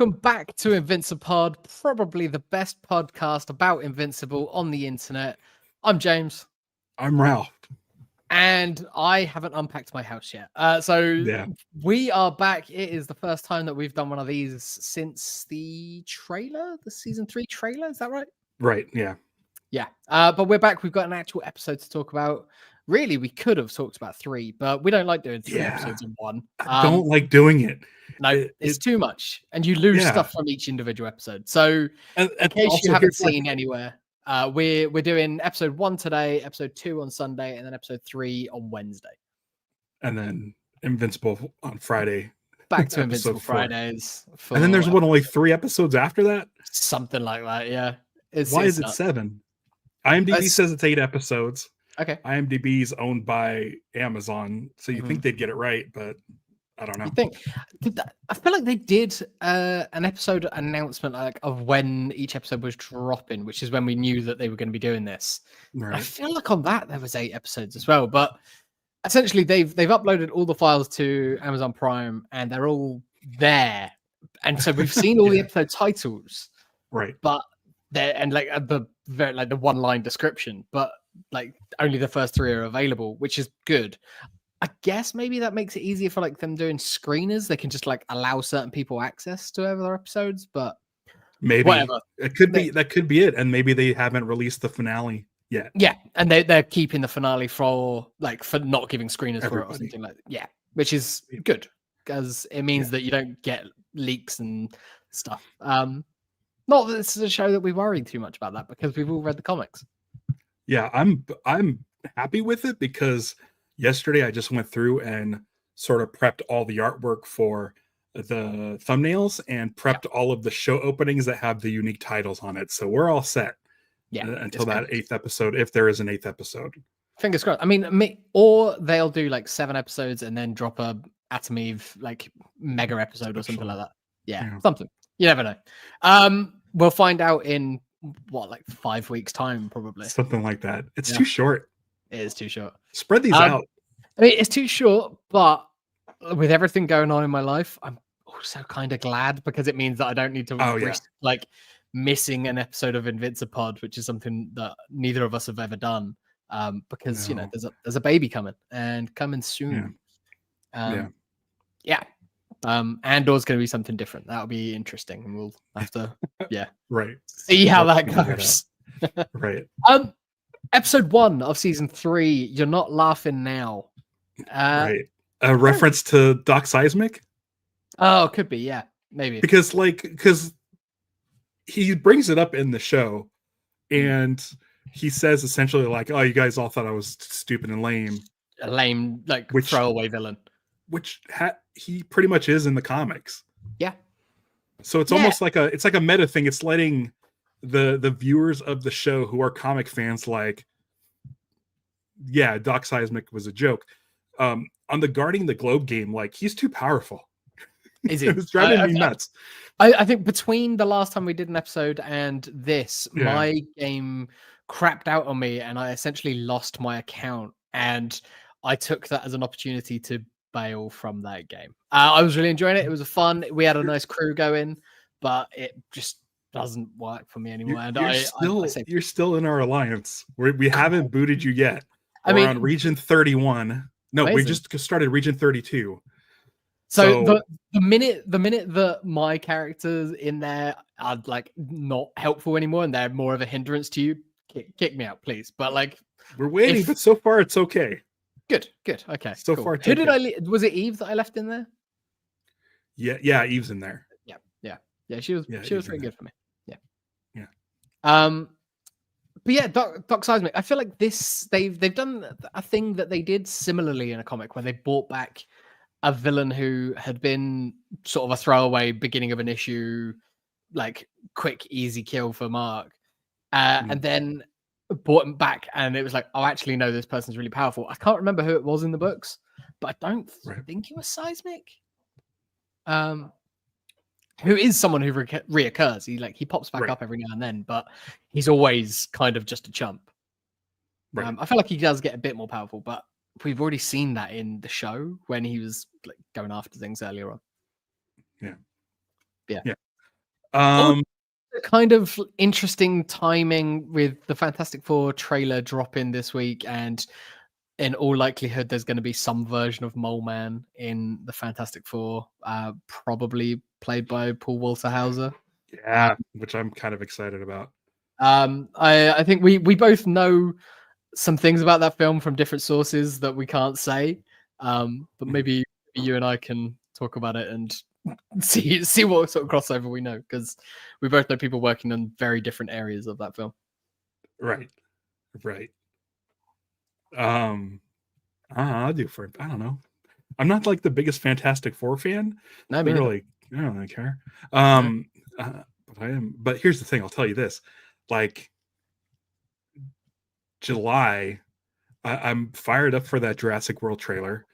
Welcome back to Invincipod, probably the best podcast about Invincible on the internet. I'm James. I'm Ralph. And I haven't unpacked my house yet. We are back. It is the first time that we've done one of these since the season 3 trailer. Is that right? Right, yeah. Yeah. But we're back. We've got an actual episode to talk about. Really, we could have talked about 3, but we don't like doing 3 episodes in one. I don't like doing it. No, it's too much, and you lose stuff from each individual episode. So, in case you haven't seen anywhere, we're doing episode 1 today, episode 2 on Sunday, and then episode 3 on Wednesday, and then Invincible on Friday. Back to Invincible Fridays, and then there's only 3 episodes after that, something like that. Yeah. Why is it 7? IMDb says it's 8 episodes. Okay. IMDb is owned by Amazon, so you think they'd get it right, but I don't know. You think? I feel like they did an episode announcement of when each episode was dropping, which is when we knew that they were going to be doing this. Right. I feel like on that there was 8 episodes as well, but essentially they've uploaded all the files to Amazon Prime and they're all there, and so we've seen all the episode titles, right? But they're the one-line description, but only the first 3 are available, which is good. I guess maybe that makes it easier for them doing screeners. They can just allow certain people access to other episodes, but maybe whatever. It could be that could be it, and maybe they haven't released the finale yet. Yeah, and they're keeping the finale for not giving screeners for it or something like that. Yeah, which is good because it means that you don't get leaks and stuff. Not that this is a show that we worry too much about that because we've all read the comics. Yeah, I'm happy with it because yesterday I just went through and sort of prepped all the artwork for the thumbnails and prepped all of the show openings that have the unique titles on it. So we're all set until that 8th episode, if there is an 8th episode. Fingers crossed. I mean, or they'll do 7 episodes and then drop a Atom Eve mega episode or something like that. Yeah, something. You never know. We'll find out in 5 weeks time, probably something like that. It's too short. It is too short. Spread these out. I mean, it's too short, but with everything going on in my life, I'm also kind of glad because it means that I don't need to risk missing an episode of Invincipod, which is something that neither of us have ever done. Because there's a baby coming soon. Andor's going to be something different. That'll be interesting, and we'll have to see how that goes. Right. Episode 1 of season 3. You're not laughing now. Right. A reference to Doc Seismic. Oh, it could be. Yeah, maybe because he brings it up in the show, and he says essentially "Oh, you guys all thought I was stupid and lame." A lame throwaway villain. Which he pretty much is in the comics. Yeah. So it's almost like a meta thing. It's letting the viewers of the show who are comic fans Doc Seismic was a joke. On the Guarding the Globe game, he's too powerful. Is it was driving me nuts. I think between the last time we did an episode and this, my game crapped out on me and I essentially lost my account, and I took that as an opportunity to bail from that game. I was really enjoying it. It was fun. We had a nice crew going, but it just doesn't work for me anymore. You're still in our alliance. We haven't booted you yet. We're on region 31. No, we just started region 32. So the minute that my characters in there are not helpful anymore and they're more of a hindrance to you, kick me out, please. But we're waiting, but so far it's okay. Good. Okay. So cool. far, who did I? Was it Eve that I left in there? Yeah. Eve's in there. Yeah. She was pretty good for me. Yeah. But yeah, Doc Seismic. I feel like they've done a thing that they did similarly in a comic where they brought back a villain who had been sort of a throwaway beginning of an issue, quick, easy kill for Mark, and then brought him back, and it was oh, actually, no, this person's really powerful. I can't remember who it was in the books, but I don't think it was Seismic. Who is someone who reoccurs. He pops back up every now and then, but he's always kind of just a chump. I feel like he does get a bit more powerful, but we've already seen that in the show when he was going after things earlier on. Yeah. Um, Kind of interesting timing with the Fantastic Four trailer dropping this week, and in all likelihood, there's going to be some version of Mole Man in the Fantastic Four, probably played by Paul Walter Hauser. yeah, which I'm kind of excited about. I think we both know some things about that film from different sources that we can't say, but maybe you and I can talk about it and see what sort of crossover we know, because we both know people working on very different areas of that film. Right. I'll do for I don't know. I'm not like the biggest Fantastic Four fan. No, me They're neither. like, I don't really care. No. But I am. But here's the thing. I'll tell you this. Like July, I'm fired up for that Jurassic World trailer.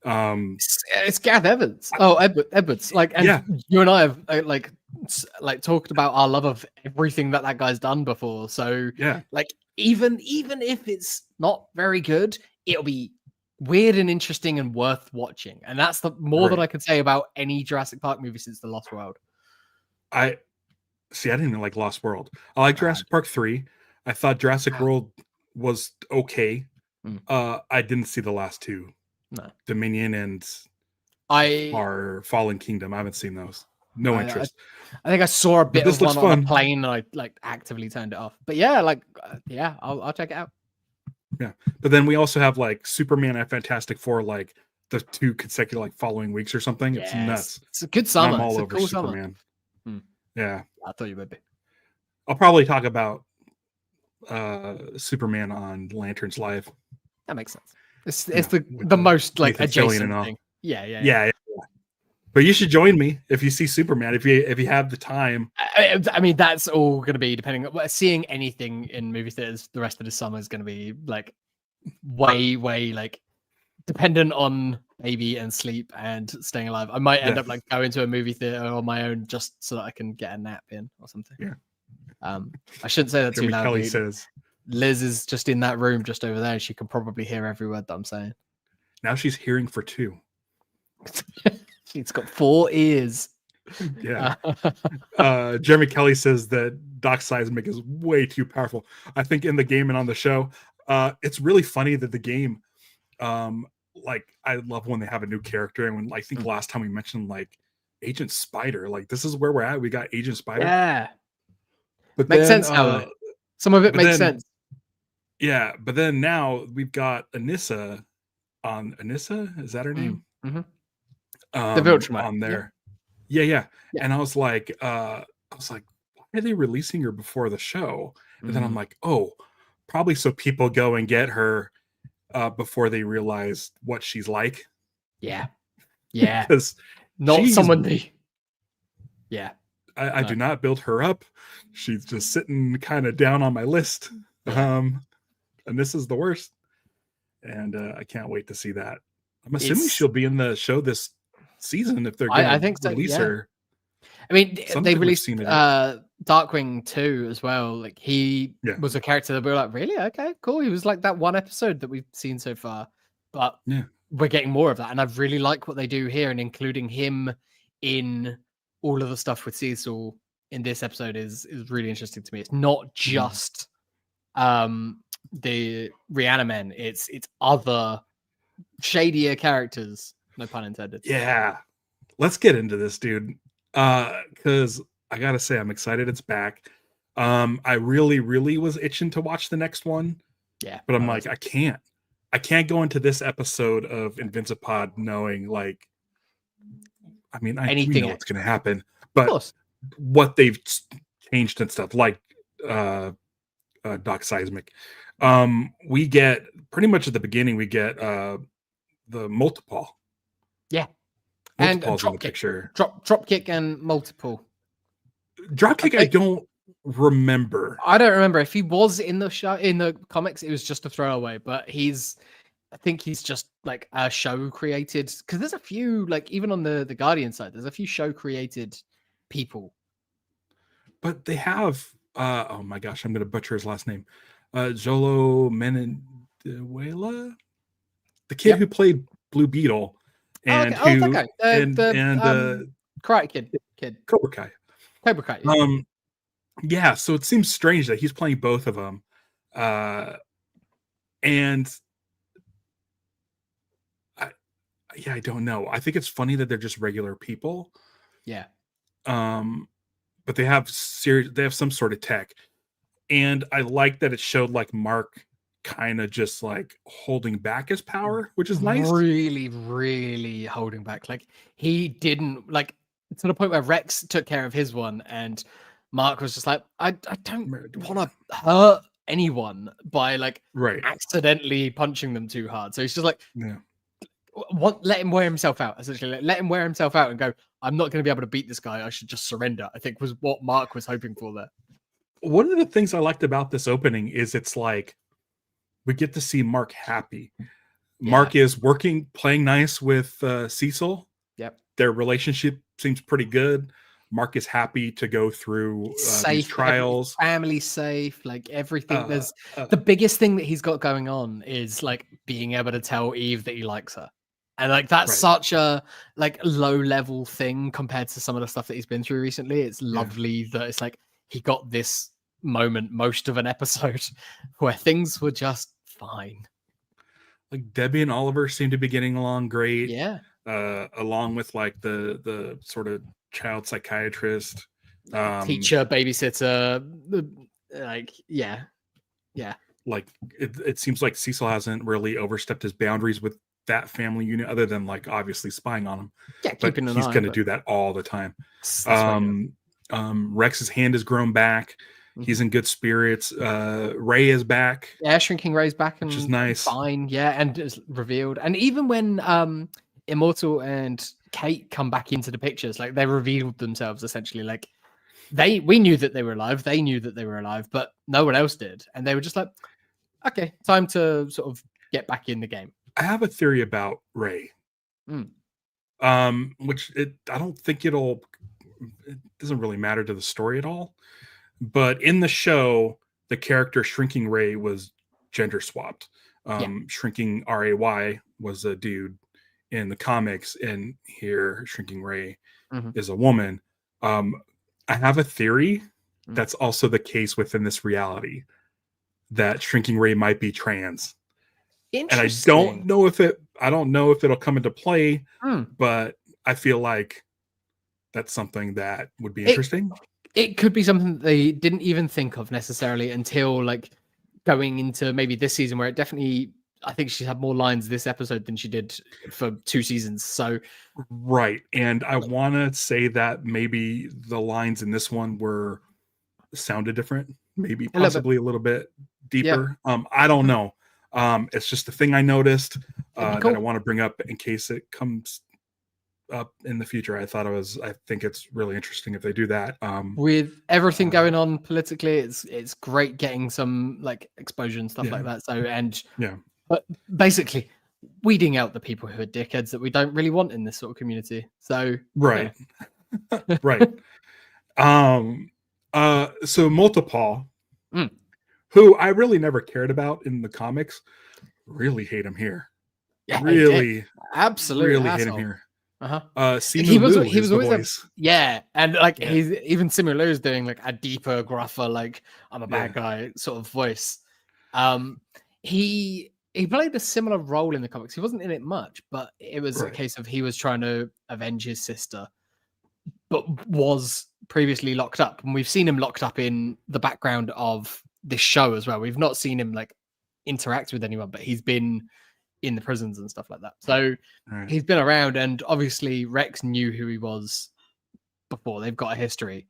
It's Gareth Evans. Oh, Edwards. Like, and Yeah, you and I have like talked about our love of everything that guy's done before. So, yeah, like, even if it's not very good, it'll be weird and interesting and worth watching. And that's the more that right. I can say about any Jurassic Park movie since The Lost World. I see. I didn't even like Lost World. I like Uh, Jurassic Park 3. I thought Jurassic ah, World was okay. mm, I didn't see the last two, no, Dominion and I, our Fallen Kingdom. I haven't seen those. No I interest. I think I saw a But bit this of looks one on a fun. plane and I like actively turned it off. But yeah, like yeah, I'll check it out. Yeah. But then we also have like Superman and Fantastic Four, like the two consecutive like following weeks or something. It's Yes, nuts. it's a good And I'm summer. It's all a over cool summer. Superman. Hmm. Yeah. I thought you would be. I'll probably talk about Superman on Lanterns Live. That makes sense. It's Yeah. With the most like Nathan Fillion and adjacent all. thing. Yeah. Yeah. But you should join me if you see Superman, if you have the time. I mean, that's all going to be depending on seeing anything in movie theaters. The rest of the summer is going to be like way like dependent on baby and sleep and staying alive. I might end Yeah. up like going to a movie theater on my own just so that I can get a nap in or something. Yeah. I shouldn't say that too Jeremy Kelly loudly. says. Liz is just in that room just over there, and she can probably hear every word that I'm saying. Now she's hearing for two. She's got 4 ears. Yeah. Jeremy Kelly says that Doc Seismic is way too powerful. I think in the game and on the show, it's really funny that the game, like I love when they have a new character. And when I think last time we mentioned like Agent Spider, like this is where we're at. We got Agent Spider. Yeah. But makes then, sense now. Some of it makes sense. Yeah, but then now we've got Anissa on Anissa. Is that her name? Mm-hmm. The Viltrumer on there. Yeah. Yeah. And I was like, why are they releasing her before the show? And then I'm like, oh, probably so people go and get her before they realize what she's like. Yeah. Because not someone they. Yeah. I do not build her up. She's just sitting kind of down on my list. Yeah. And this is the worst. And I can't wait to see that. I'm assuming she'll be in the show this season if they're going to release her. I mean, they Something released Darkwing 2 as well. Like he was a character that we were like, really? Okay, cool. He was like that one episode that we've seen so far. But we're getting more of that. And I really like what they do here, and including him in all of the stuff with Cecil in this episode is really interesting to me. It's not just the Reanimen, it's other shadier characters, no pun intended. Yeah, let's get into this, dude, because I gotta say I'm excited it's back. I really was itching to watch the next one, but I'm like, I can't go into this episode of Invincipod knowing, like, I mean, we know what's gonna happen, but what they've changed and stuff, like Doc Seismic. We get pretty much at the beginning, we get the multiple. Yeah. And drop in the picture. Drop kick and multiple. Drop kick, I don't remember. I don't remember if he was in the show in the comics. It was just a throwaway, but I think he's just like a show created, because there's a few, like even on the Guardian side, there's a few show created people. But they have oh my gosh, I'm gonna butcher his last name. Jolo Menendewela, the kid who played Blue Beetle, and that guy. and Karate Kid. Cobra Kai. Cobra Kai. Yeah. Yeah, so it seems strange that he's playing both of them. And I don't know. I think it's funny that they're just regular people. Yeah. But they have some sort of tech. And I like that it showed like Mark kind of just like holding back his power, which is nice. Really, really holding back. Like he didn't like to the point where Rex took care of his one, and Mark was just like, I don't want to hurt anyone by like Right. accidentally punching them too hard. So he's just like, Yeah. let him wear himself out. Essentially, let him wear himself out and go, I'm not going to be able to beat this guy. I should just surrender. I think was what Mark was hoping for there. One of the things I liked about this opening is it's like we get to see Mark happy. Yeah. Mark is working, playing nice with Cecil. Yep. Their relationship seems pretty good. Mark is happy to go through these trials. Family safe, like everything. There's the biggest thing that he's got going on is like being able to tell Eve that he likes her. And like that's such a like low level thing compared to some of the stuff that he's been through recently. It's lovely that it's like he got this moment most of an episode where things were just fine. Like Debbie and Oliver seem to be getting along great. Yeah. Along with like the sort of child psychiatrist, teacher, babysitter, like yeah. Like it seems like Cecil hasn't really overstepped his boundaries with that family unit, other than like obviously spying on him. Yeah, but he's going to do that all the time. Rex's hand has grown back. He's in good spirits. Ray is back. Yeah, Shrinking Ray's back, and which is nice. Fine. Yeah, and it's revealed. And even when Immortal and Kate come back into the pictures, like they revealed themselves essentially. Like we knew that they were alive. They knew that they were alive, but no one else did. And they were just like, okay, time to sort of get back in the game. I have a theory about Ray. Which I don't think it doesn't really matter to the story at all. But in the show, the character Shrinking Ray was gender swapped. Shrinking Ray was a dude in the comics, and here Shrinking Ray is a woman. I have a theory that's also the case within this reality, that Shrinking Ray might be trans. And I don't know if it'll come into play, but I feel like that's something that would be interesting. It could be something that they didn't even think of necessarily until like going into maybe this season, where it definitely, I think she had more lines this episode than she did for 2 seasons. So right. And I want to say that maybe the lines in this one sounded different, maybe possibly a little bit deeper. I don't know. It's just the thing I noticed that I want to bring up in case it comes up in the future. I think it's really interesting if they do that. With everything going on politically, it's great getting some like exposure and stuff like that. So but basically weeding out the people who are dickheads that we don't really want in this sort of community. So right. Right. So Multipaw, who I really never cared about in the comics, really hate him here. Yeah, really, absolutely, really hate him here. He was always and like he's even Simu Liu's doing like a deeper, gruffer, like I'm a bad guy sort of voice. He played a similar role in the comics. He wasn't in it much, but it was a case of he was trying to avenge his sister, but was previously locked up, and we've seen him locked up in the background of this show as well. We've not seen him like interact with anyone, but he's been in the prisons and stuff like that. So he's been around, and obviously Rex knew who he was before. They've got a history,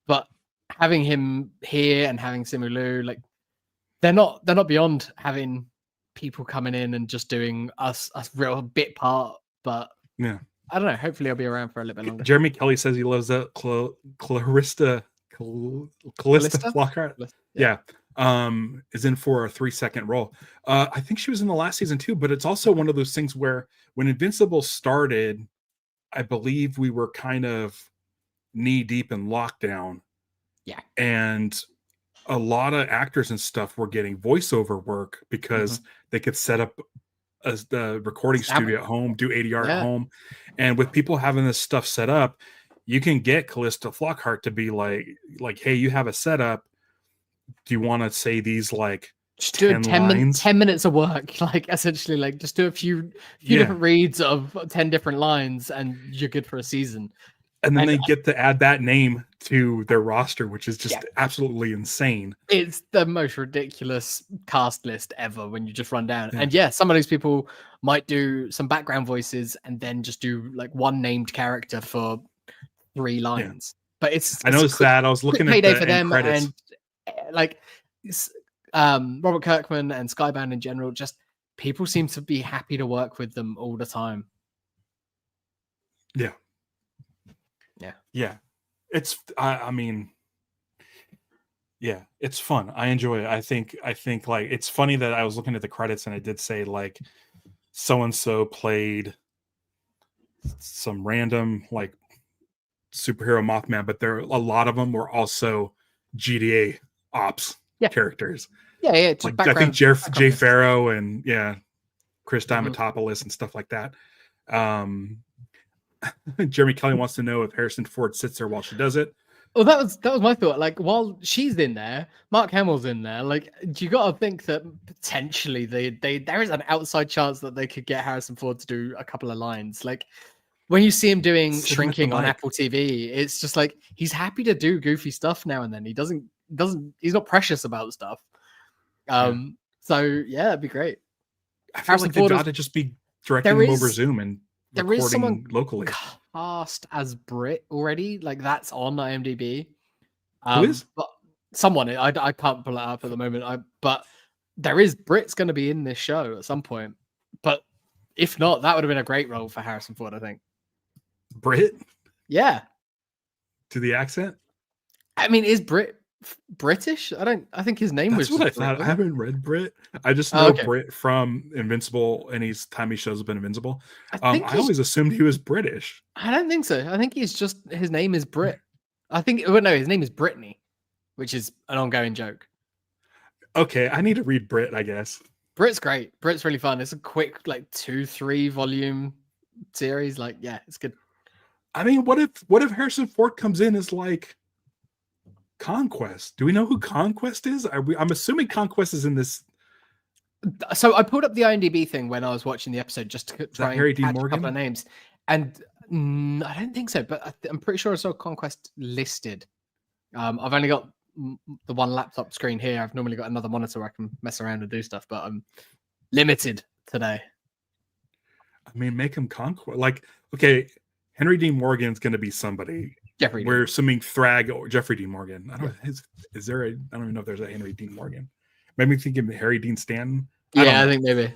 but having him here and having Simu Liu, like they're not beyond having people coming in and just doing us real bit part. But I don't know. Hopefully, I'll be around for a little bit longer. Jeremy Kelly says he loves that Callista Flockhart. Is in for a 3-second role. I think she was in the last season too, but it's also one of those things where when Invincible started, I believe we were kind of knee deep in lockdown. Yeah. And a lot of actors and stuff were getting voiceover work because they could set up the recording studio at home, do ADR at home. And with people having this stuff set up, you can get Callista Flockhart to be like, hey, you have a setup. Do you want to say these like just do 10 10 minutes of work, like essentially, like just do a few different reads of 10 different lines, and you're good for a season. And then they get to add that name to their roster, which is just absolutely insane. It's the most ridiculous cast list ever when you just run down. And some of these people might do some background voices and then just do like one named character for 3 lines. But I noticed that. I was looking at the for them credits. And like Robert Kirkman and Skybound in general, just people seem to be happy to work with them all the time. Yeah. It's I mean, yeah, it's fun. I enjoy it. I think like it's funny that I was looking at the credits and it did say like so and so played some random like superhero Mothman, but a lot of them were also GTA ops characters. Yeah. Like, I think Jay Farrow and Chris Diamantopoulos and stuff like that. Jeremy Kelly wants to know if Harrison Ford sits there while she does it. Well, that was my thought. Like, while she's in there, Mark Hamill's in there. Like, you got to think that potentially there is an outside chance that they could get Harrison Ford to do a couple of lines. Like, when you see him doing Shrinking on Apple TV, it's just like he's happy to do goofy stuff now and then. He doesn't. He's not precious about stuff. So yeah, it'd be great. I feel like they got to just be directing them over Zoom and recording someone locally. Cast as Brit already, like that's on IMDb. Who is? But someone I can't pull it up at the moment. But there is Brit's going to be in this show at some point. But if not, that would have been a great role for Harrison Ford, I think. Brit? Yeah. To the accent? I mean, is Brit British? I think his name was. That's what I thought. I haven't read Brit. I just know Brit from Invincible, and time he shows up in Invincible. I always assumed he was British. I don't think so. I think he's just his name is Brit. I think his name is Brittany, which is an ongoing joke. Okay, I need to read Brit, I guess. Brit's great. Brit's really fun. It's a quick, like 2-3 volume series. Like, yeah, it's good. I mean, what if Harrison Ford comes in as like Conquest? Do we know who Conquest is? I'm assuming Conquest is in this. So I pulled up the IMDb thing when I was watching the episode just to try and catch a couple of names, and I don't think so, but I'm pretty sure I saw Conquest listed. I've only got the one laptop screen here. I've normally got another monitor where I can mess around and do stuff, but I'm limited today. I mean, make him Conquest. Like, okay, Henry Dean Morgan's going to be somebody. We're assuming Thrag or Jeffrey Dean Morgan. I don't. Is there a? I don't even know if there's a Henry Dean Morgan. Maybe thinking Harry Dean Stanton. I think maybe.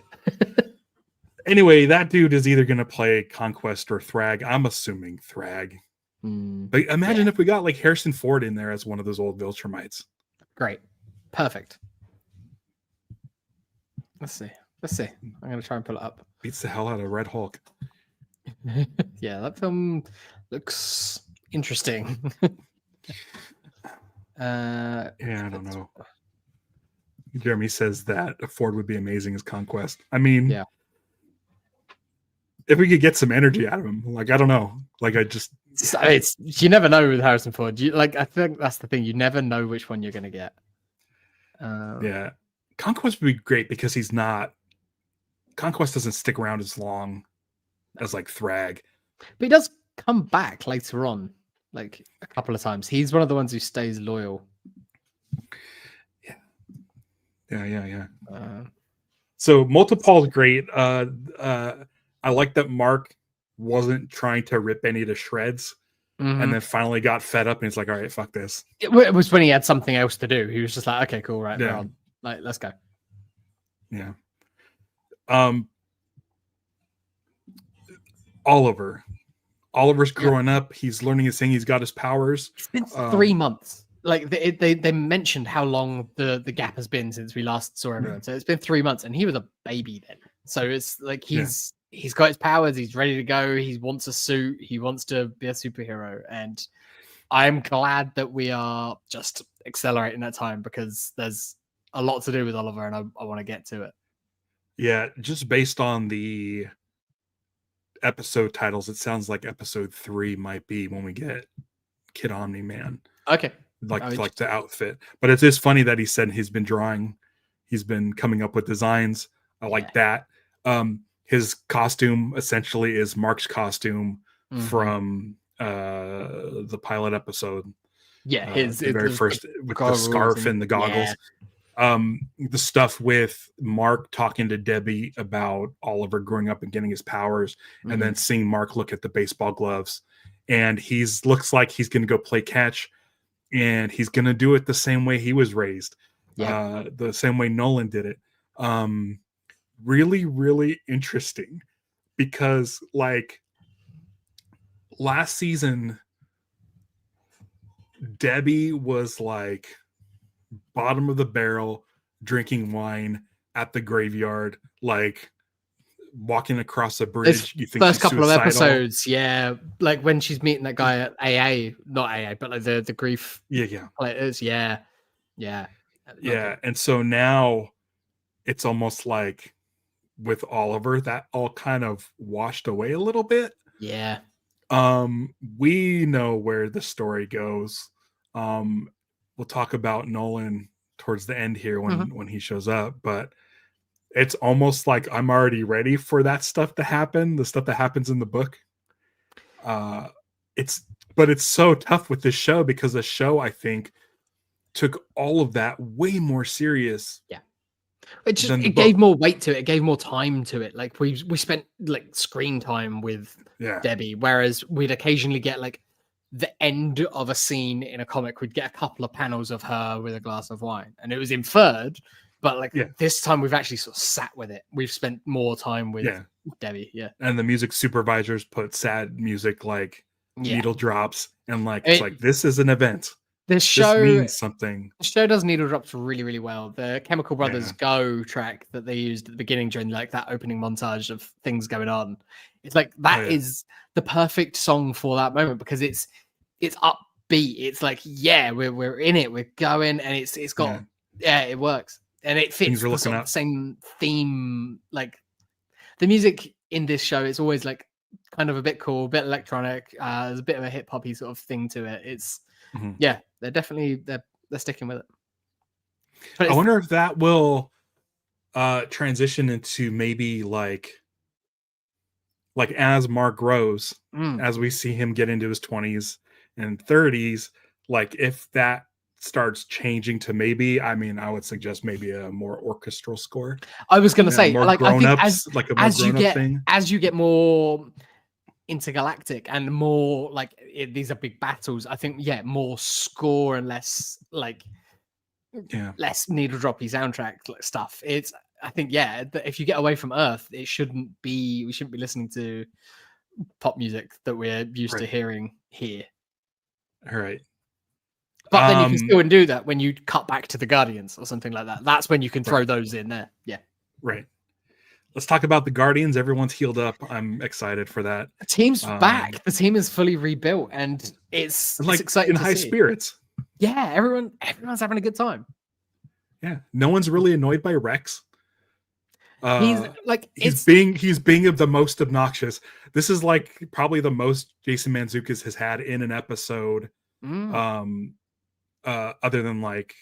Anyway, that dude is either going to play Conquest or Thrag. I'm assuming Thrag. But imagine if we got like Harrison Ford in there as one of those old Viltrumites. Great, perfect. Let's see. I'm going to try and pull it up. Beats the hell out of Red Hulk. Yeah, that film looks interesting. I don't know. Jeremy says that Ford would be amazing as Conquest. I mean, if we could get some energy out of him, like, I don't know, like, it's you never know with Harrison Ford. I think that's the thing. You never know which one you're going to get. Conquest would be great because Conquest doesn't stick around as long as like Thrag, but he does come back later on, like a couple of times. He's one of the ones who stays loyal. Yeah. So Multipol's great. I like that Mark wasn't trying to rip any to shreds, and then finally got fed up and he's like, "All right, fuck this." It was when he had something else to do. He was just like, "Okay, cool, right, we're on. Like, let's go." Yeah. Oliver's growing up. He's learning his thing. He's got his powers. It's been 3 months. Like they mentioned how long the gap has been since we last saw everyone. So it's been 3 months, and he was a baby then. So it's like he's got his powers. He's ready to go. He wants a suit. He wants to be a superhero. And I'm glad that we are just accelerating that time because there's a lot to do with Oliver, and I want to get to it. Yeah, just based on the episode titles, it sounds like episode 3 might be when we get Kid Omni-Man. Okay. Like the outfit. But it is funny that he said he's been coming up with designs. I like that. His costume essentially is Mark's costume from the pilot episode. Yeah, the very first with the scarf and the goggles. The stuff with Mark talking to Debbie about Oliver growing up and getting his powers, and then seeing Mark look at the baseball gloves, and looks like he's going to go play catch, and he's going to do it the same way he was raised, the same way Nolan did it. Really, really interesting, because like last season, Debbie was like bottom of the barrel, drinking wine at the graveyard, like walking across a bridge. You think first couple suicidal. of episodes, like when she's meeting that guy at AA, not AA, but like the grief players, yeah. And so now it's almost like with Oliver, that all kind of washed away a little bit. Yeah. We know where the story goes. We'll talk about Nolan towards the end here when he shows up, but it's almost like I'm already ready for that stuff to happen, the stuff that happens in the book. It's so tough with this show, because the show, I think, took all of that way more serious. Yeah. It gave more weight to it. It gave more time to it. Like we spent like screen time with Debbie, whereas we'd occasionally get like the end of a scene in a comic. We'd get a couple of panels of her with a glass of wine, and it was inferred. But like this time, we've actually sort of sat with it. We've spent more time with Debbie. Yeah, and the music supervisors put sad music, like needle drops, and like it's like this is an event. This means something. The show does needle drops really, really well. The Chemical Brothers Go track that they used at the beginning during like that opening montage of things going on, it's like that is the perfect song for that moment, because it's upbeat. It's like we're in it, we're going, and it's got it works, and it fits the sort of same theme. Like the music in this show is always like kind of a bit cool, a bit electronic. There's a bit of a hip hoppy sort of thing to it. It's they're definitely they're sticking with it. But I wonder if that will transition into maybe like as Mark grows, as we see him get into his 20s and 30s, like if that starts changing to maybe, I mean, I would suggest maybe a more orchestral score. I was going to say, more like, grown I think ups, like a more grown up thing. As you get more intergalactic and more like these are big battles, I think more score and less like less needle droppy soundtrack stuff. It's I think if you get away from Earth, we shouldn't be listening to pop music that we're used to hearing here. All right. But then you can still do that when you cut back to the Guardians or something like that. That's when you can throw those in there. Yeah. Right. Let's talk about the Guardians. Everyone's healed up. I'm excited for that. The team's back. The team is fully rebuilt, and it's exciting in high spirits. Yeah, everyone's having a good time. Yeah, no one's really annoyed by Rex. He's being the most obnoxious. This is like probably the most Jason Mantzoukas has had in an episode. Other than like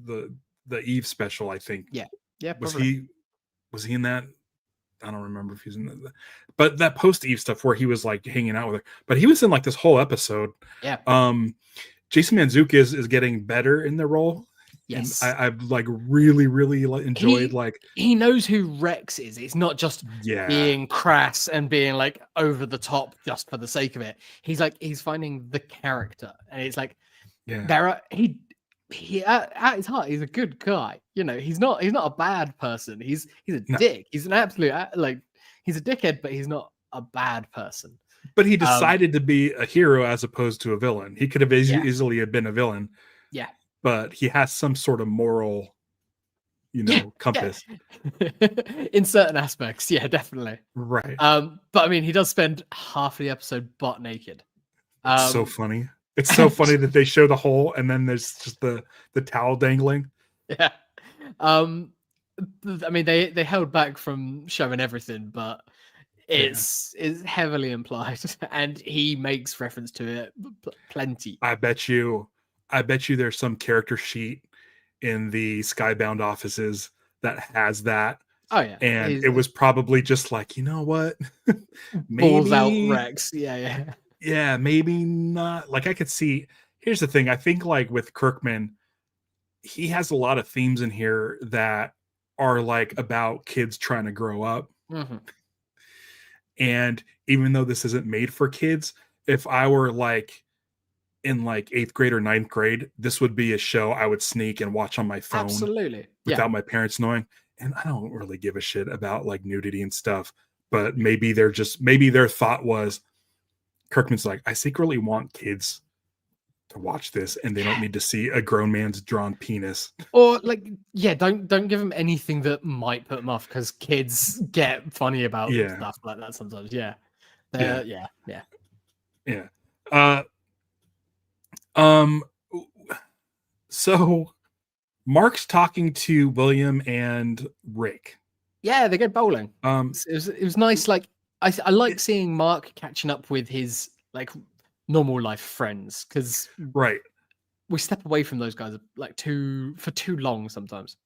the Eve special, I think. Yeah. Was he in that? I don't remember if he's in that. But that post Eve stuff where he was like hanging out with her. But he was in like this whole episode. Yeah. Jason Mantzoukas is getting better in the role. Yes. And I've like really, really enjoyed he knows who Rex is. It's not just being crass and being like over the top just for the sake of it. He's finding the character, and it's like he at his heart, he's a good guy. You know, he's not a bad person. He's a dick. He's an absolute he's a dickhead, but he's not a bad person. But he decided to be a hero as opposed to a villain. He could have easily have been a villain. Yeah. But he has some sort of moral, compass. Yeah. In certain aspects, definitely. Right. But I mean, he does spend half the episode butt naked. It's so funny. It's so funny that they show the hole and then there's just the towel dangling. Yeah. I mean, they held back from showing everything, but It's heavily implied, and he makes reference to it plenty. I bet you there's some character sheet in the Skybound offices that has that. Oh yeah, And he's it was probably just like, you know what? balls out Maybe, Rex. Yeah. yeah, maybe not. Like I could see, here's the thing. I think like with Kirkman, he has a lot of themes in here that are like about kids trying to grow up. Mm-hmm. And even though this isn't made for kids, if I were like in like 8th grade or 9th grade, this would be a show I would sneak and watch on my phone Absolutely. Yeah. without my parents knowing. And I don't really give a shit about like nudity and stuff, but maybe their thought was, Kirkman's like, I secretly want kids to watch this and they don't need to see a grown man's drawn penis. Or like, yeah, don't give them anything that might put them off, because kids get funny about Yeah. stuff like that sometimes. Yeah. Yeah. Yeah. So Mark's talking to William and Rick. Yeah, they go bowling. It was nice. Like I like seeing Mark catching up with his like normal life friends, because right, we step away from those guys like for too long sometimes.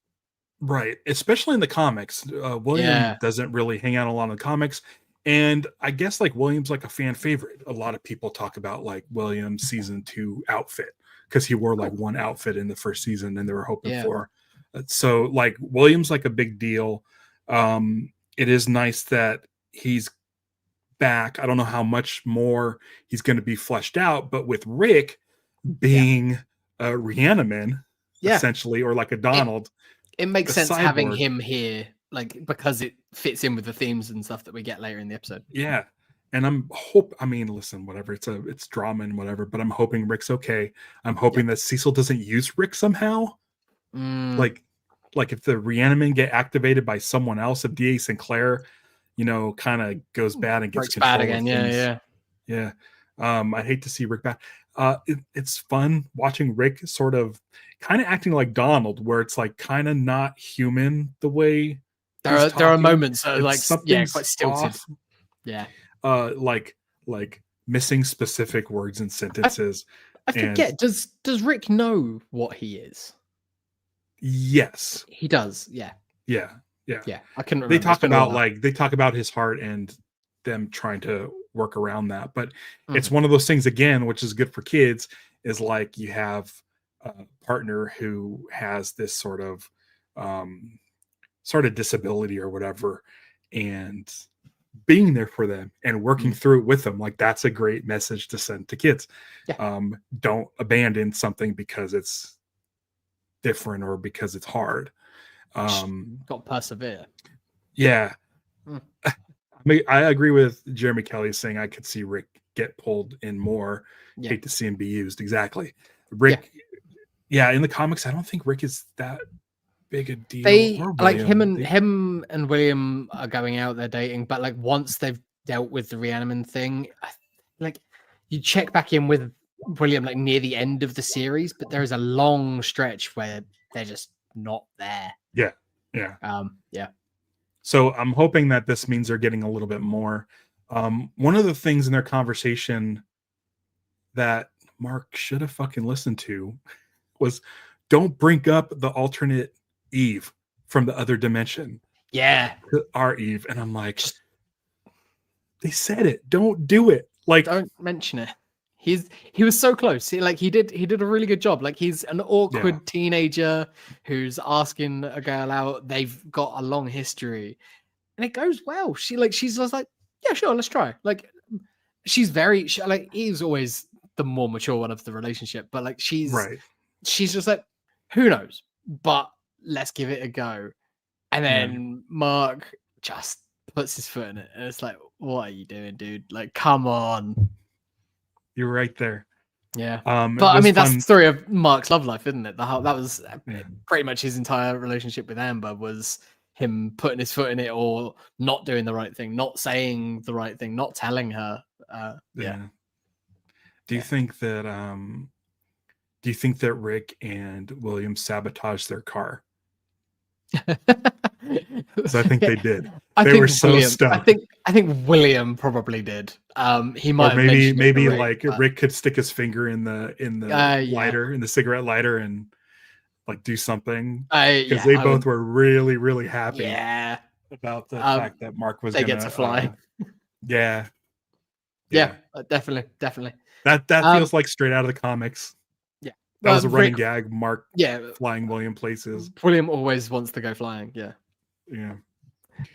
Right, especially in the comics. William doesn't really hang out a lot in the comics, and I guess like William's like a fan favorite. A lot of people talk about like William's season 2 outfit because he wore like one outfit in the first season, and they were hoping for. So like William's like a big deal. It is nice that he's back. I don't know how much more he's going to be fleshed out, but with Rick being a Rhiannon, essentially, or like a Donald. It makes sense having him here, like, because it fits in with the themes and stuff that we get later in the episode. Yeah. And listen, whatever, it's drama and whatever, but I'm hoping Rick's okay. I'm hoping that Cecil doesn't use Rick somehow. Like if the Rhiannon get activated by someone else, if D.A. Sinclair, kind of goes bad and gets control of things. Yeah. I hate to see Rick back. It's fun watching Rick sort of kind of acting like Donald, where it's like kind of not human the way there are moments that are like quite stilted. Off. Yeah. Like missing specific words and sentences. I forget. Does Rick know what he is? Yes, he does. Yeah. I couldn't remember. They talk about his heart and them trying to work around that, but it's one of those things again, which is good for kids, is like you have a partner who has this sort of disability or whatever, and being there for them and working through it with them, like that's a great message to send to kids. Don't abandon something because it's different or because it's hard. Got to persevere. I agree with Jeremy Kelly saying I could see Rick get pulled in more. Hate to see him be used. Exactly. Rick. In the comics, I don't think Rick is that big a deal. They like him and William are going out, they're dating, but like once they've dealt with the Rhiannon thing, like you check back in with William like near the end of the series, but there is a long stretch where they're just not there. So I'm hoping that this means they're getting a little bit more. One of the things in their conversation that Mark should have fucking listened to was, don't bring up the alternate Eve from the other dimension. Our Eve. And I'm like, they said it. Don't do it. Like, don't mention it. He was so close. He did a really good job. Like, he's an awkward teenager who's asking a girl out. They've got a long history, and it goes well. She's just like, yeah, sure, let's try. Like, she's he's always the more mature one of the relationship, but like she's just like, who knows? But let's give it a go. And then Mark just puts his foot in it, and it's like, what are you doing, dude? Like, come on. You're right there. Yeah. But I mean, that's the story of Mark's love life, isn't it? That was pretty much his entire relationship with Amber, was him putting his foot in it, or not doing the right thing, not saying the right thing, not telling her. Do you think that Rick and William sabotaged their car? Because I think they did. They were so William. stoked. I think William probably did. He might Or have mentioned it to maybe Rick, like but, Rick could stick his finger in the yeah, lighter, in the cigarette lighter, and like do something, because yeah, they I both would, were really, really happy yeah. about the fact that Mark was They get gonna to fly. yeah, Yeah, yeah. definitely. That Um, feels like straight out of the comics. yeah. That was a Rick, running gag, Mark yeah, flying William places. William always wants to go flying. Yeah. Yeah.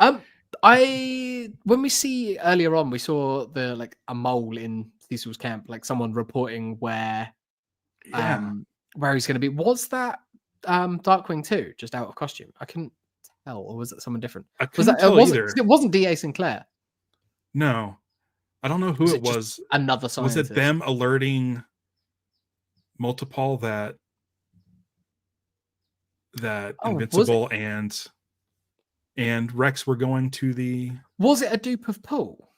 Um, when we see earlier on, we saw a mole in Cecil's camp, like someone reporting Yeah. where he's going to be. Was that Darkwing too, just out of costume? I couldn't tell, or was it someone different? I Was couldn't that tell either. it wasn't D.A. Sinclair? No. I don't know who Was it it just was. another Was it scientist? them alerting Multipole that Oh, was it? Invincible and Rex were going to the Was it a dupe of Paul?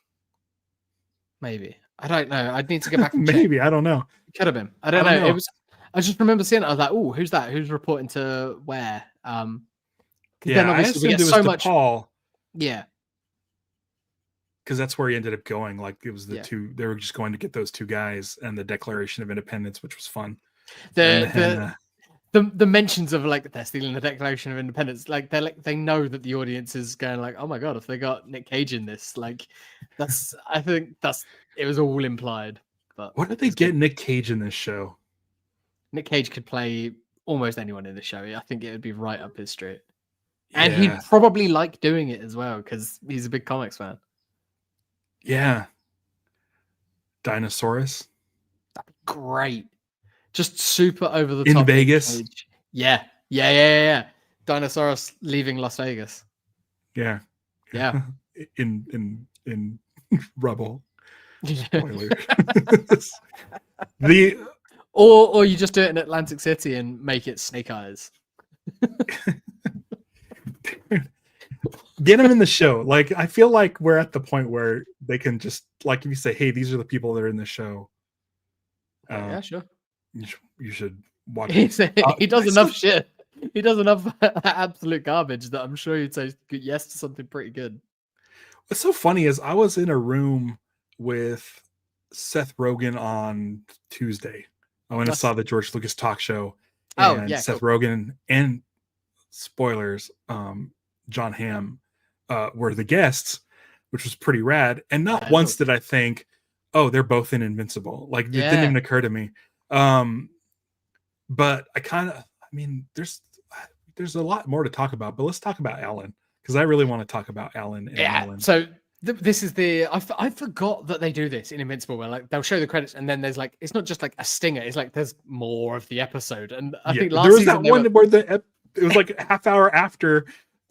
Maybe. I don't know. I'd need to go back and check. maybe, I don't know. It could have been. I I don't don't know. It know. was. I just remember seeing it. I was like, "Oh, who's that? Who's reporting to where?" Because then Yeah, I obviously we assumed get it was so much. DePaul, Yeah, because that's where he ended up going. Like it was the yeah. two, they were just going to get those two guys and the Declaration of Independence, which was fun. And The then the mentions of like they're stealing the Declaration of Independence, they know that the audience is going like, "Oh my god, if they got Nick Cage in this, like that's." I think it was all implied. But what did they get Nick Cage in this show? Nick Cage could play almost anyone in the show. I think it would be right up his street. And he'd Yeah. probably like doing it as well because he's a big comics fan. Yeah. Dinosaurus. That'd be great. Just super over the In top. Vegas. Yeah. Yeah. Dinosaurus leaving Las Vegas. Yeah. Yeah. in rubble. Yeah. Spoiler. The or you just do it in Atlantic City and make it Snake Eyes. get him in the show. Like I feel like we're at the point where they can just, like, if you say, "Hey, these are the people that are in the show." Yeah, sure. You should watch He it. does enough shit. He does enough absolute garbage that I'm sure you'd say yes to something pretty good. What's so funny is I was in a room with Seth Rogen on Tuesday. I went and saw the George Lucas talk show, and Seth Rogen and, spoilers, John Hamm were the guests, which was pretty rad. And not once did I think, "Oh, they're both in Invincible." Like it didn't even occur to me. But I mean, there's a lot more to talk about, but let's talk about Alan, because I really want to talk about Alan and Alan. So this is I forgot that they do this in Invincible, where like they'll show the credits and then there's like, it's not just like a stinger, it's like there's more of the episode. And I think last there was season that one where it was like a half hour after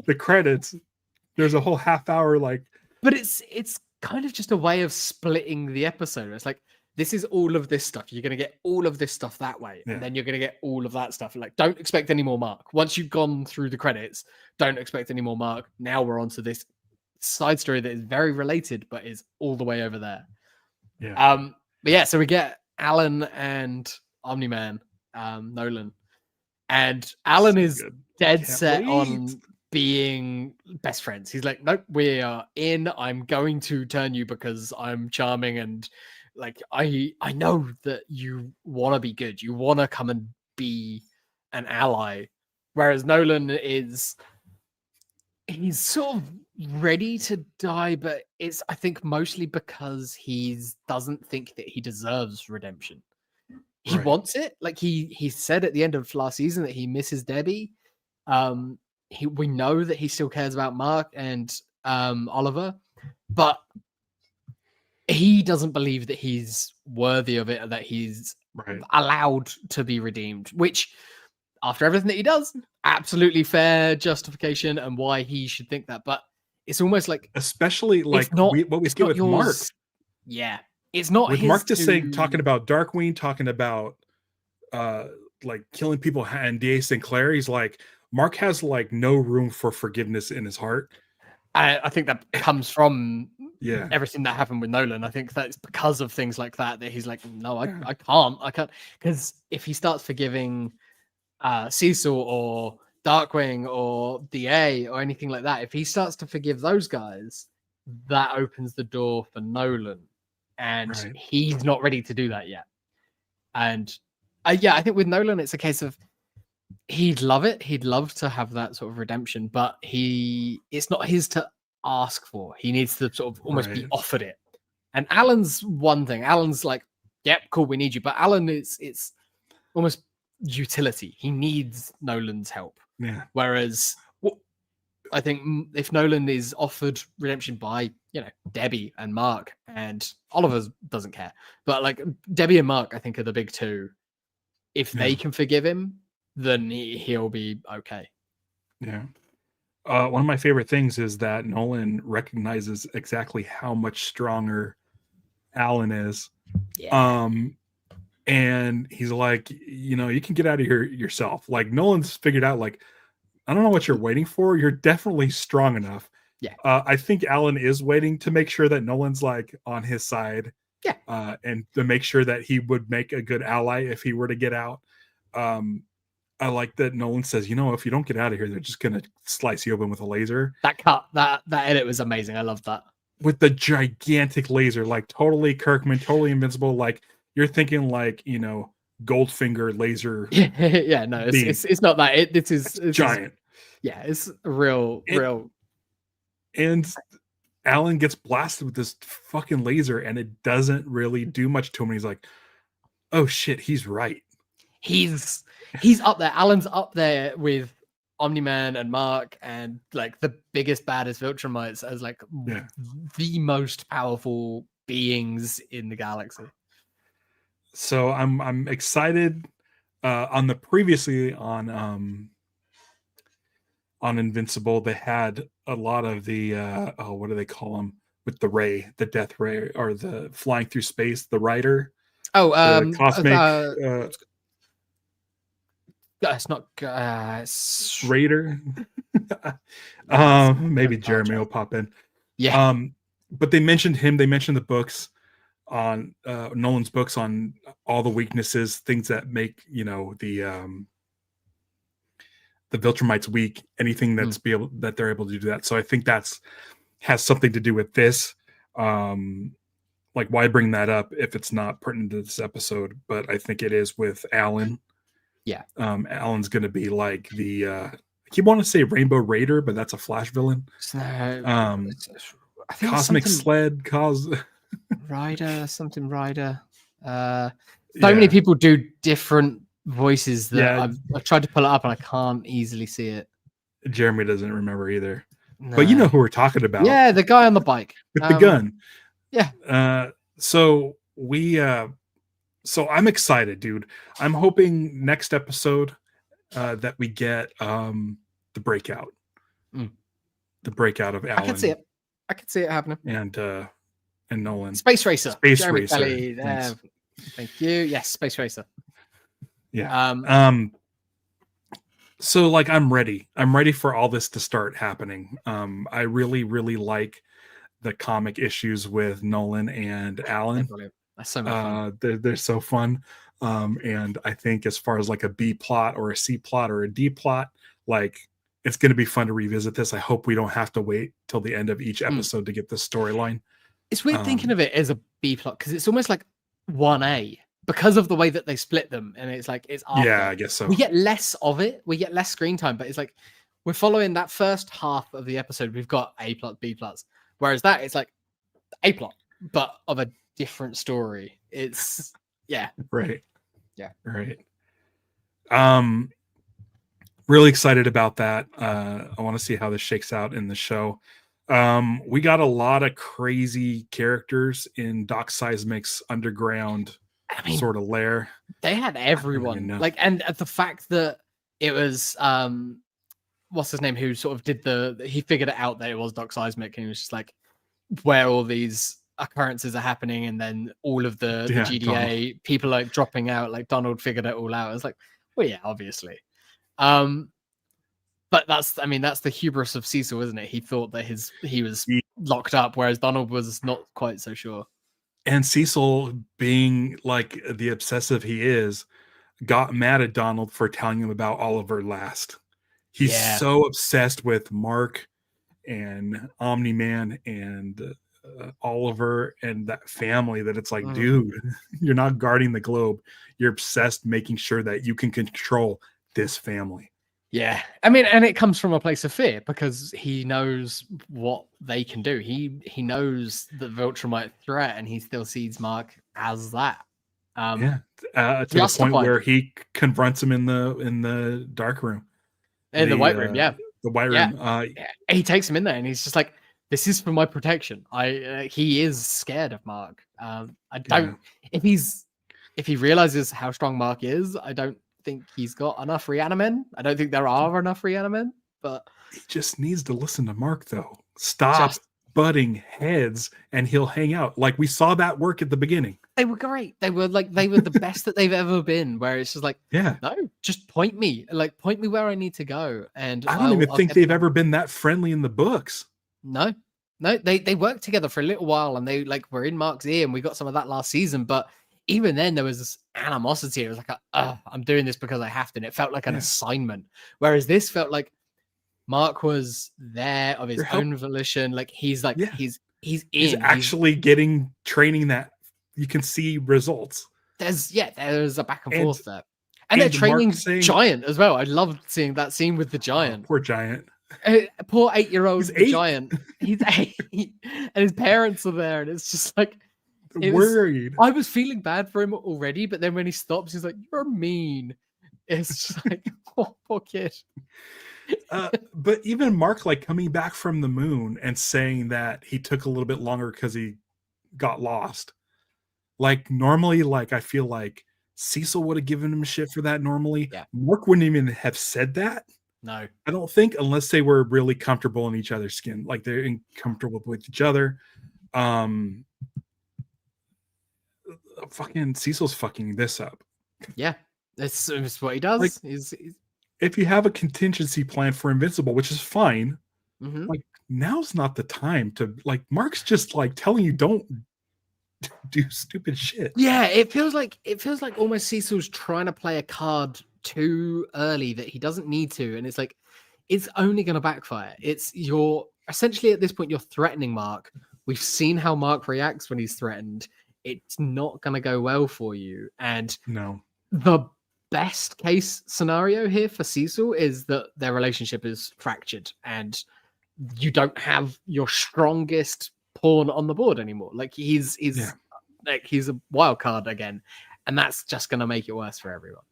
the credits. There's a whole half hour like, but it's kind of just a way of splitting the episode. It's like, this is all of this stuff. You're going to get all of this stuff that way. And then you're going to get all of that stuff. Like, don't expect any more Mark. Once you've gone through the credits, don't expect any more Mark. Now we're on to this side story that is very related, but is all the way over there. Yeah. But yeah, so we get Alan and Omni-Man, Nolan. And Alan is dead set on being best friends. He's like, "Nope, we are in. I'm going to turn you because I'm charming, and like I know that you want to be good. You want to come and be an ally." Whereas Nolan he's sort of ready to die, but it's, I think, mostly because he doesn't think that he deserves redemption. He wants it. Like he said at the end of last season that he misses Debbie. We know that he still cares about Mark and Oliver, but he doesn't believe that he's worthy of it, or that he's allowed to be redeemed, which, after everything that he does, absolutely fair justification and why he should think that. But it's almost like, especially like what we get with Mark. Yeah. It's not with Mark just saying, talking about Darkwing, talking about like killing people, and D.A. Sinclair. He's like, Mark has like no room for forgiveness in his heart. I think that comes from yeah. everything that happened with Nolan. I think that's because of things like that that he's like, no, I can't, because if he starts forgiving Cecil or Darkwing or DA or anything like that, if he starts to forgive those guys, that opens the door for Nolan, and he's not ready to do that yet. And yeah, I think with Nolan, it's a case of he'd love it. He'd love to have that sort of redemption, but it's not his to ask for. He needs to sort of almost be offered it. And Alan's one thing. Alan's like, yep, cool, we need you. But Alan, it's almost utility. He needs Nolan's help. Yeah. Whereas I think if Nolan is offered redemption by, Debbie and Mark, and Oliver doesn't care, but like Debbie and Mark, I think are the big two. If they can forgive him, then he'll be okay. Yeah. One of my favorite things is that Nolan recognizes exactly how much stronger Alan is. Yeah. And he's like, you can get out of here yourself. Like Nolan's figured out, like, I don't know what you're waiting for. You're definitely strong enough. Yeah. I think Alan is waiting to make sure that Nolan's like on his side. Yeah. And to make sure that he would make a good ally if he were to get out. I like that Nolan says, if you don't get out of here, they're just going to slice you open with a laser. That cut, that edit was amazing. I love that. With the gigantic laser, like totally Kirkman, totally invincible. Like you're thinking like, Goldfinger laser. Yeah, no, it's not that. It's giant. It's real. And Alan gets blasted with this fucking laser and it doesn't really do much to him. He's like, oh shit, he's right. He's up there. Alan's up there with Omni-Man and Mark and like the biggest, baddest Viltrumites as like the most powerful beings in the galaxy. So I'm excited. On the previously on Invincible, they had a lot of the what do they call them with the ray, the death ray, or the flying through space, the rider. The cosmic. It's not. It's Raider. Maybe Jeremy will pop in. Yeah. But they mentioned him. They mentioned the books on Nolan's books on all the weaknesses, things that make the Viltrumites weak. Anything that's that they're able to do that. So I think has something to do with this. Like why bring that up if it's not pertinent to this episode? But I think it is with Alan. Yeah. Alan's going to be like the I keep wanting to say Rainbow Raider, but that's a Flash villain. I think Cosmic Sled, Rider, something Rider. Many people do different voices that I've tried to pull it up and I can't easily see it. Jeremy doesn't remember either. No. But you know who we're talking about. Yeah, the guy on the bike. With the gun. Yeah. So So I'm excited, dude. I'm hoping next episode that we get the breakout. The breakout of Alan. I can see it. I can see it happening. And Nolan. Space Racer. Jeremy Racer. Kelly, thank you. Yes, Space Racer. Yeah. So like I'm ready. I'm ready for all this to start happening. I really, really like the comic issues with Nolan and Alan. That's so much fun. They're so fun. And I think as far as like a B plot or a C plot or a D plot, like it's going to be fun to revisit this. I hope we don't have to wait till the end of each episode to get this storyline. It's weird thinking of it as a B plot because it's almost like 1A because of the way that they split them. And it's like, it's after. Yeah, I guess so. We get less of it. We get less screen time, but it's like we're following that first half of the episode. We've got A plot, B plots. Whereas that it's like A plot, but of a different story. It's right. Yeah. Right. Really excited about that. I want to see how this shakes out in the show. We got a lot of crazy characters in Doc Seismic's underground sort of lair. They had everyone. Like, and the fact that it was what's his name who sort of did he figured it out that it was Doc Seismic, and he was just like where all these occurrences are happening, and then all of the GDA Donald. People like dropping out, like Donald figured it all out. I was like, well, yeah, obviously. But that's the hubris of Cecil, isn't it? He thought that he was locked up, whereas Donald was not quite so sure. And Cecil, being like the obsessive he is, got mad at Donald for telling him about Oliver last. He's so obsessed with Mark and Omni-Man and Oliver and that family that it's like, dude, you're not guarding the globe. You're obsessed making sure that you can control this family. Yeah. I mean, and it comes from a place of fear because he knows what they can do. He knows the Viltrumite threat, and he still sees Mark as that. To the point where he confronts him in the dark room. In the white room, yeah. The white room. He takes him in there and he's just like, this is for my protection. He is scared of Mark. If he realizes how strong Mark is, I don't think he's got enough Reanimen. I don't think there are enough Reanimen, but he just needs to listen to Mark though. Stop butting heads and he'll hang out. Like we saw that work at the beginning. They were great. They were the best that they've ever been, where it's just like, no, just point me where I need to go. And I don't even think they've ever been that friendly in the books. No, they worked together for a little while, and they were in Mark's ear, and we got some of that last season. But even then, there was this animosity. It was like, I'm doing this because I have to, and it felt like an assignment. Whereas this felt like Mark was there of his own volition. Like he's actually getting training that you can see results. There's a back and forth there. And they're training Giant as well. I loved seeing that scene with the Giant. Poor Giant. Poor 8-year-old Giant. He's 8. And his parents are there. And it's just like... worried. I was feeling bad for him already. But then when he stops, he's like, you're mean. It's just like, oh, poor kid. But even Mark, coming back from the moon and saying that he took a little bit longer because he got lost. Normally, I feel like Cecil would have given him shit for that normally. Yeah. Mark wouldn't even have said that. No. I don't think, unless they were really comfortable in each other's skin. They're comfortable with each other. Fucking Cecil's fucking this up. Yeah. That's what he does. If you have a contingency plan for Invincible, which is fine, now's not the time to Mark's just telling you don't do stupid shit. Yeah, it feels like almost Cecil's trying to play a card too early that he doesn't need to, and it's only going to backfire. You're essentially at this point you're threatening Mark. We've seen how Mark reacts when he's threatened. It's not going to go well for you. And the best case scenario here for Cecil is that their relationship is fractured and you don't have your strongest pawn on the board anymore. He's a wild card again, and that's just going to make it worse for everyone.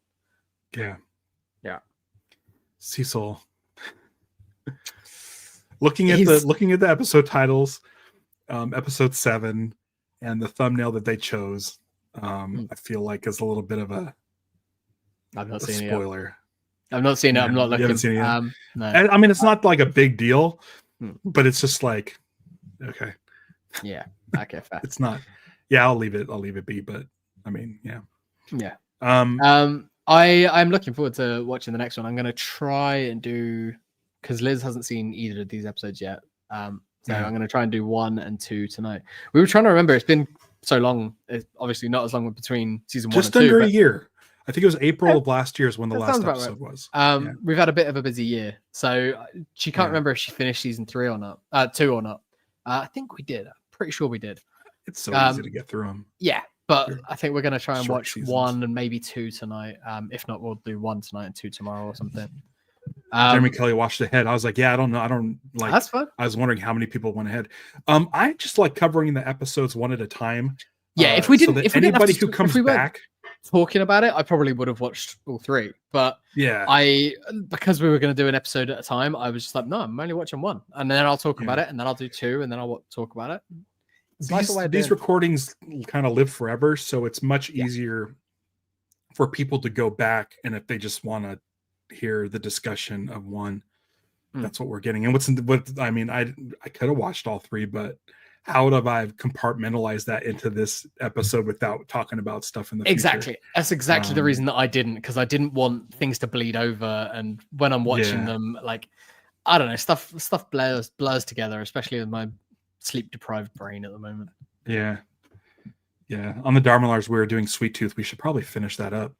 Yeah. Cecil. looking at the episode titles, episode 7 and the thumbnail that they chose, I feel like is a little bit of a spoiler. I've not seen it. I'm not looking. You haven't seen it yet? No. I mean, it's not a big deal, but it's just okay. Yeah. Okay. Fair. It's not. Yeah, I'll leave it be. But I mean, yeah. Yeah. I'm looking forward to watching the next one. I'm going to try and do, because Liz hasn't seen either of these episodes yet. I'm going to try and do 1 and 2 tonight. We were trying to remember. It's been so long. It's obviously not as long between season 1 and 2. Just under a year. I think it was April of last year is when the last episode was. We've had a bit of a busy year, so she can't remember if she finished season 3 or not, 2 or not. I think we did. I'm pretty sure we did. It's so easy to get through them. Yeah, but I think we're going to try and watch seasons. 1 and maybe 2 tonight. If not, we'll do 1 tonight and 2 tomorrow or something. Jeremy Kelly watched ahead. I was like, yeah, I don't know. I don't like. That's fun. I was wondering how many people went ahead. I just like covering the episodes one at a time. Yeah, if we didn't, so anybody who comes back talking about it, I probably would have watched all 3. But because we were going to do an episode at a time, I was just like, no, I'm only watching 1, and then I'll talk about it, and then I'll do 2, and then I'll talk about it. These recordings kind of live forever, so it's much easier for people to go back, and if they just want to hear the discussion of 1, that's what we're getting. And I could have watched all 3, but how would I have compartmentalized that into this episode without talking about stuff in the future? That's exactly the reason that I didn't, because I didn't want things to bleed over, and when I'm watching them, I don't know, stuff blurs together, especially with my sleep deprived brain at the moment. Yeah. On the Dharmalars, we were doing Sweet Tooth. We should probably finish that up.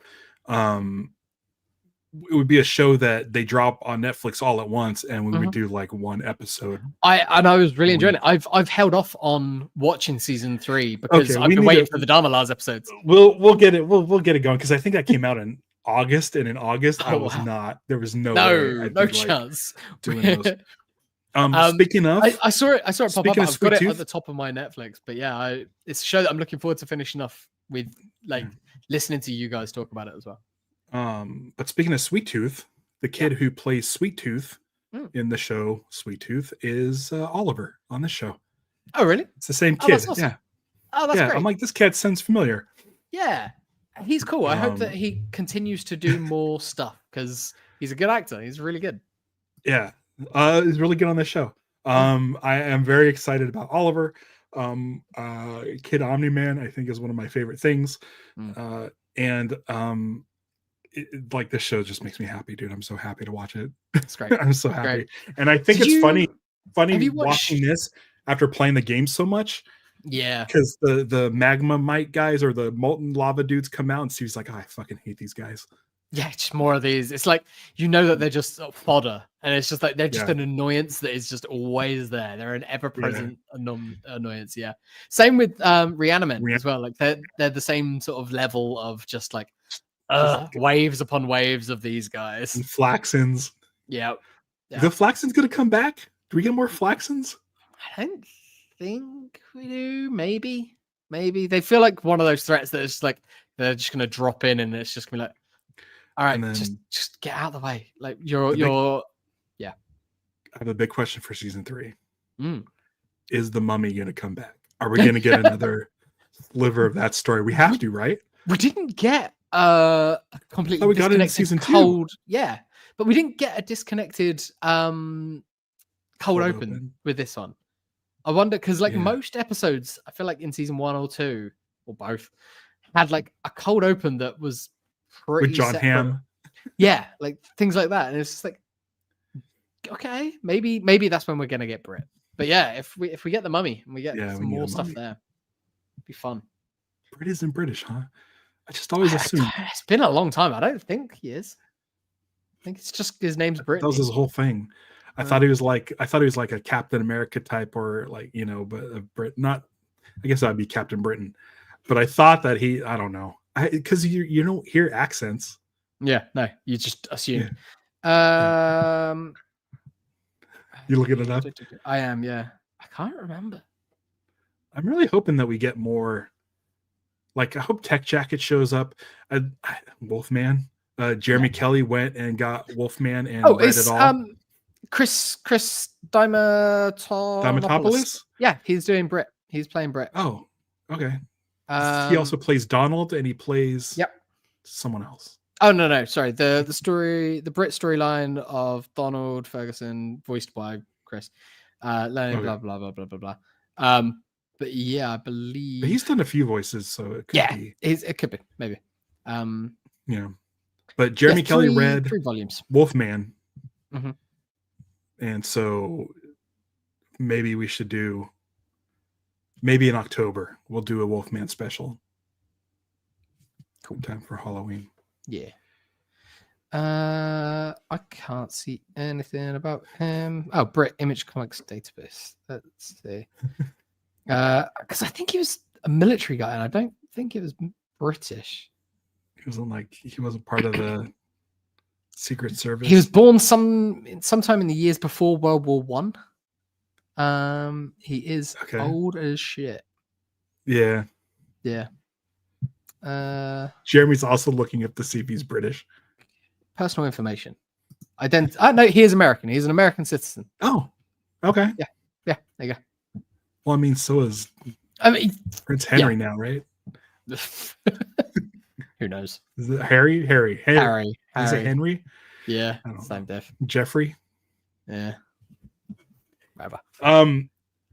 it would be a show that they drop on Netflix all at once, and we would Mhm. do like one episode. I was really a enjoying week. it. I've held off on watching season 3 because Okay, I've we been need waiting to. for the Dharma Lars episodes. We'll get it. We'll get it going because I think that came out in August, and in August I Oh was wow. not. There was no way No, I'd no be like chance. doing those. Um, Speaking of, I saw it. I saw it pop up. speaking of I've got Sweet it at Tooth, the top of my Netflix. But yeah, it's a show that I'm looking forward to finishing off with, like listening to you guys talk about it as well. but speaking of Sweet Tooth, the kid who plays Sweet Tooth Mm. in the show Sweet Tooth is Oliver on this show. Oh really? It's the same Oh, kid. that's awesome. Yeah. Oh, that's Yeah. great. I'm like, this cat sounds familiar. Yeah, he's cool. I hope that Um, he continues to do more stuff because he's a good actor. He's really good. Yeah. He's really good on this show. I am very excited about Oliver. Kid Omni-Man, I think, is one of my favorite things. And like, this show just makes me happy, dude. I'm so happy to watch it. It's great. I'm so happy. Great. And I think Did it's you- funny have you watching this after playing the game so much. Yeah. Because the magma mite guys or the molten lava dudes come out, and Steve's like, oh, I fucking hate these guys. Yeah, just more of these. It's like, you know that they're just fodder, and it's just like they're just Yeah. an annoyance that is just always there. They're an ever-present annoyance. Yeah. Same with Reanimate as well. Like they're the same sort of level of just like waves upon waves of these guys. And Flaxens. Yeah. The Flaxen's gonna come back? Do we get more Flaxens? I don't think we do. Maybe they feel like one of those threats that is like they're just gonna drop in, and it's just gonna be like, all right, then, just get out of the way. Like I have a big question for season 3. Mm. Is the mummy gonna come back? Are we gonna get another sliver of that story? We have to, right? We didn't get a completely we got it in disconnected season 2. cold. Yeah, but we didn't get a disconnected cold open with this one. I wonder because like most episodes, I feel like in season 1 or 2 or both had like a cold open that was pretty with John separate. Hamm. Yeah, like things like that, and it's just like, okay, maybe that's when we're gonna get Brit. But yeah, if we get the mummy and we get some more stuff there, it'd be fun. Brit isn't British, huh? I just always assumed. It's been a long time. I don't think he is. I think it's just his name's Brit. That was his whole thing. I thought he was like a Captain America type, or like, but a Brit. Not, I guess that'd be Captain Britain. But I thought that I don't know, because you don't hear accents. Yeah, no, you just assume. Yeah. You looking it up? I am. Yeah, I can't remember. I'm really hoping that we get more. Like, I hope Tech Jacket shows up. Wolfman. Jeremy Kelly went and got Wolfman and read it all. Chris Diamantopoulos. Yeah, he's doing Brit. He's playing Brit. Oh, okay. He also plays Donald, and he plays someone else. Oh no, sorry. The Brit storyline of Donald Ferguson, voiced by Chris. Blah blah blah blah blah blah. But yeah, I believe he's done a few voices, so it could be. It could be maybe. But Jeremy Kelly read 3 volumes. Wolfman, and so maybe we should do. Maybe in October we'll do a Wolfman special. Cool time for Halloween. Yeah. I can't see anything about him. Oh, Brit Image Comics database. Let's see. Because I think he was a military guy, and I don't think he was British. He wasn't part of the Secret Service. He was born sometime in the years before World War One. He is old as shit. Yeah. Yeah. Jeremy's also looking up to see if he's British. Personal information. No, he is American. He's an American citizen. Oh, okay. Yeah. There you go. Well, I mean, so is Prince Henry now, right? Who knows? Is it Harry? Harry. Is it Henry? Yeah. Same diff. Jeffrey. Yeah. Whatever.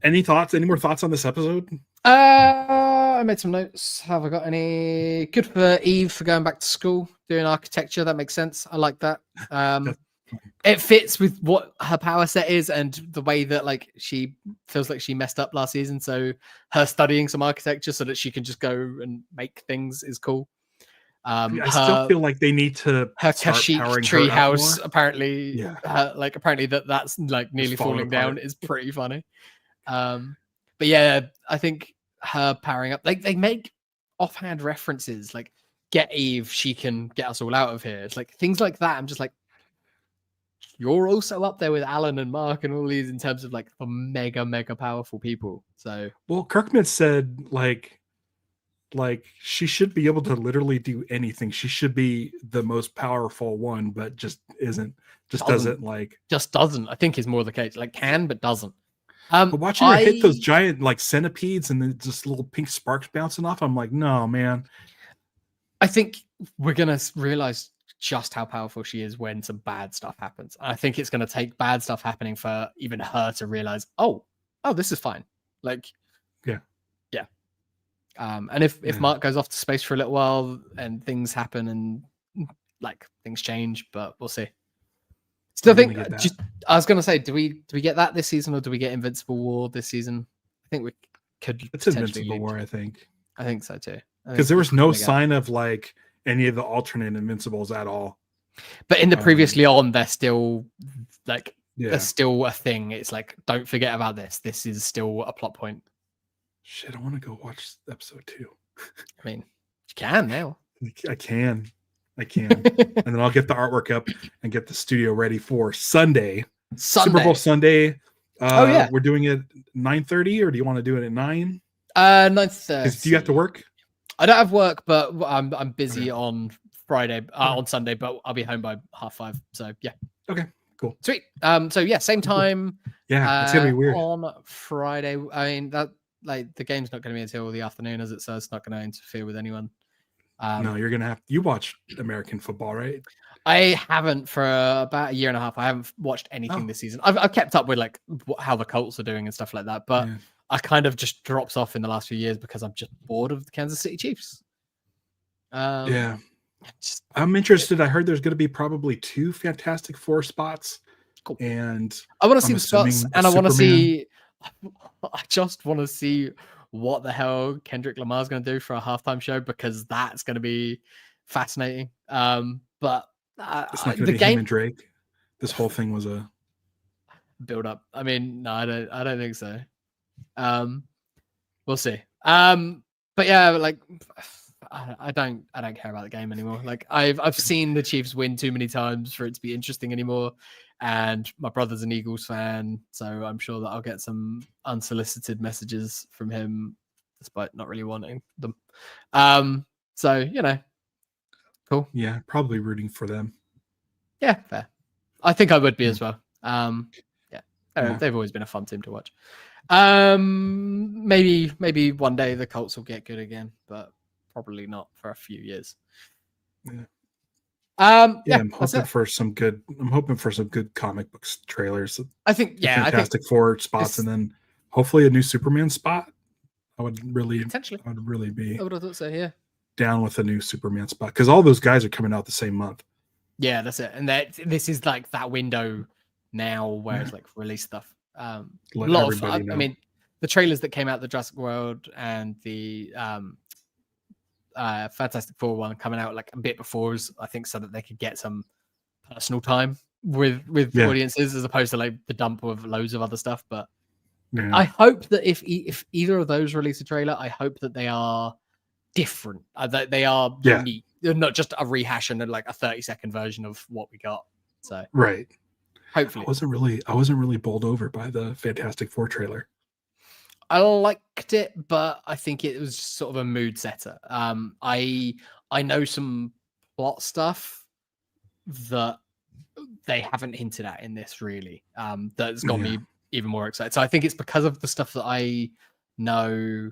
Any thoughts? Any more thoughts on this episode? I made some notes. Have I got any? Good for Eve for going back to school, doing architecture. That makes sense. I like that. It fits with what her power set is and the way that like she feels like she messed up last season. So her studying some architecture so that she can just go and make things is cool. I still feel like they need to her start Kashyyyk powering her tree up house more. apparently, Yeah, apparently that's like nearly falling falling down apart. is pretty funny. But yeah, I think her powering up, like they make offhand references, like get Eve, she can get us all out of here. It's like things like that. I'm just like, you're also up there with Alan and Mark and all these in terms of like the mega powerful people. So Well, Kirkman said like she should be able to literally do anything. She should be the most powerful one, but just isn't. Just doesn't like. Just doesn't. I think is more the case. Like can, but doesn't. But watching her hit those giant like centipedes and then just little pink sparks bouncing off, I'm like, no, man. I think we're gonna realize just how powerful she is when some bad stuff happens. I think it's gonna take bad stuff happening for even her to realize, oh, this is fine. Like, yeah. And if Mark goes off to space for a little while and things happen and like things change, but we'll see. Still think I was gonna say, do we get that this season or do we get Invincible War this season? I think we could. It's Invincible War, I think. I think so too. Because there was no sign of like any of the alternate Invincibles at all. But in the previously on, they're still like yeah. there's still a thing. It's like, don't forget about this. This is still a plot point. Shit, I want to go watch episode 2. I mean, you can now. I can. And then I'll get the artwork up and get the studio ready for Sunday. Super Bowl Sunday. Yeah. We're doing it 9:30, or do you want to do it at 9? 9:30. Do you have to work? I don't have work, but I'm busy on Friday, on Sunday, but I'll be home by 5:30. So yeah. Okay, cool. Sweet. So yeah, same time. Yeah, it's gonna be weird on Friday. I mean that like the game's not going to be until the afternoon, as it says. It's not going to interfere with anyone. No, you're gonna have. You watch American football, right? I haven't for about a year and a half. I haven't watched anything this season. I've kept up with like how the Colts are doing and stuff like that, but I kind of just dropped off in the last few years because I'm just bored of the Kansas City Chiefs. I'm interested. I heard there's going to be probably 2 Fantastic Four spots. Cool. And I want to see the spots, and I want to see. I just want to see what the hell Kendrick Lamar's going to do for a halftime show, because that's going to be fascinating. But it's not going to be him and Drake. This whole thing was a build up. I mean, no, I don't think so. We'll see. But yeah, like I don't care about the game anymore. Like I've seen the Chiefs win too many times for it to be interesting anymore. And my brother's an Eagles fan, so I'm sure that I'll get some unsolicited messages from him, despite not really wanting them. So cool. Yeah, probably rooting for them. Yeah, fair. I think I would be as well. They've always been a fun team to watch. Maybe one day the Colts will get good again, but probably not for a few years. Yeah. I'm hoping for some good. I'm hoping for some good comic books trailers. I think Fantastic Four spots, and then hopefully a new Superman spot. I would really potentially. I would really be. I would have thought so. Yeah. Down with a new Superman spot, because all those guys are coming out the same month. Yeah, that's it. And this is like that window now where it's like release stuff. I mean, the trailers that came out, the Jurassic World and the Fantastic Four one coming out like a bit before us, I think, so that they could get some personal time with audiences, as opposed to like the dump of loads of other stuff. But I hope that if either of those release a trailer, I hope that they are different, that they are unique. They're not just a rehash and like a 30-second version of what we got. So hopefully. I wasn't really bowled over by the Fantastic Four trailer. I liked it, but I think it was sort of a mood setter. I know some plot stuff that they haven't hinted at in this really. That's got me even more excited. So I think it's because of the stuff that I know.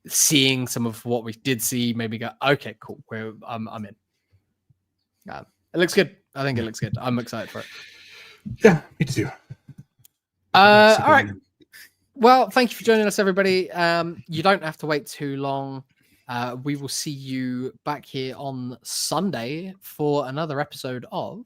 Seeing some of what we did see, maybe go, okay, cool. I'm in. It looks good. I think it looks good. I'm excited for it. Yeah, me too. All right. Well, thank you for joining us, everybody. You don't have to wait too long. We will see you back here on Sunday for another episode of